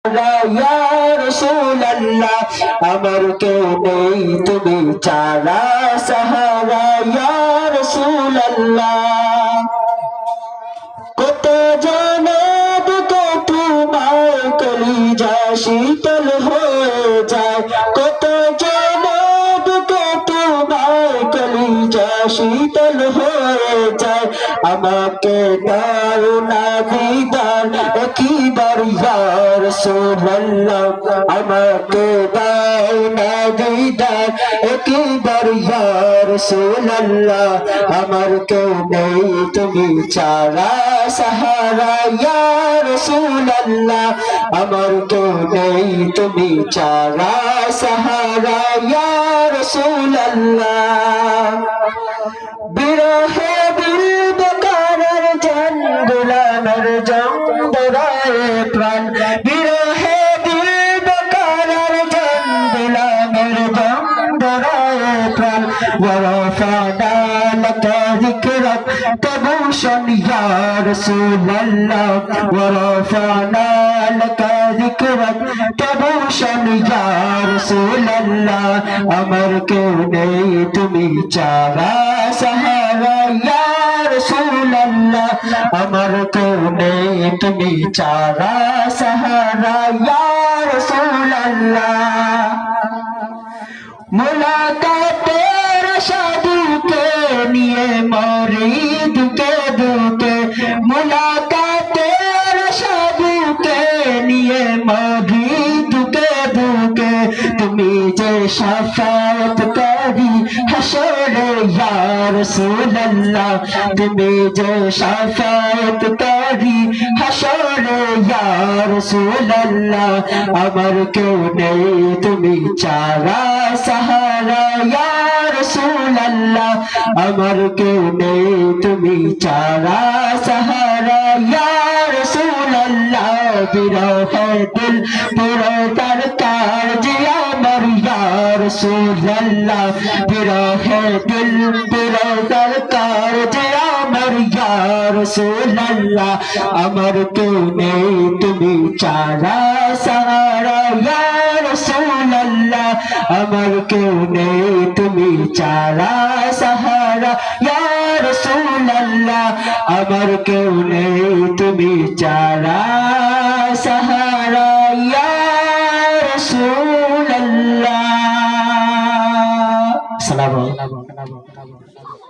ইয়া রাসূলুল্লাহ আমার কেউ নেই তুমি ছাড়া সাহারা ইয়া রাসূলুল্লাহ কত জনম তোমার কলিজা শীতল হয়ে যায় কত জনম তোমার কলিজা শীতল হয়ে যায় আমাকে দাও না দিদার একবার ইয়া রাসূলুল্লাহ আমাকে দাও না দিদার একবার ইয়া রাসূলুল্লাহ আমার কেউ নেই তুমি ছাড়া সাহারা ইয়া রাসূলুল্লাহ আমার কেউ নেই তুমি ছাড়া সাহারা ইয়া রাসূলুল্লাহ বিরহে দিল বেকারার জান গোলামের জঙ্গরায় প্রাণ বিরহে দিল বেকারার জান গোলামের জঙ্গরায় প্রাণ ورفعنا لك ذكرك تبوشا يا رسول الله ورفعنا لك ذكرك تبوشا يا رسول الله আমার কেউ নেই তুমি ছাড়া সাহারা ইয়া রাসূলুল্লাহ আমার কেউ নেই তুমি ছাড়া সাহারা ইয়া রাসূলুল্লাহ মুলাকাতে সাধুকে নিয়ে মরি দুকে দুকে মুলাকাতে সাধুকে নিয়ে মরি দুকে দুকে তুমি যে শাফাত করি হাসরে ইয়া রাসূলুল্লাহ তুমি যে শাফাত করি হাসরে ইয়া রাসূলুল্লাহ আমার কেউ নেই তুমি ছাড়া সাহারা ইয়া রাসূলুল্লাহ আমার কেউ নেই তুমি ছাড়া সাহারা ইয়া রাসূলুল্লাহ বিরহে দিল পুরো তার কাজ আমার ইয়া রাসূলুল্লাহ বিরহে দিল পুরো তার কাজ আমার ইয়া রাসূলুল্লাহ আমার কেউ নেই তুমি ছাড়া সাহারা ইয়া রাসূলুল্লাহ আমার কেউ নেই তুমি ছাড়া সাহারা ইয়া রাসূলুল্লাহ আমার কেউ নেই তুমি ছাড়া সাহারা ইয়া রাসূলুল্লাহ। আসসালামু আলাইকুম।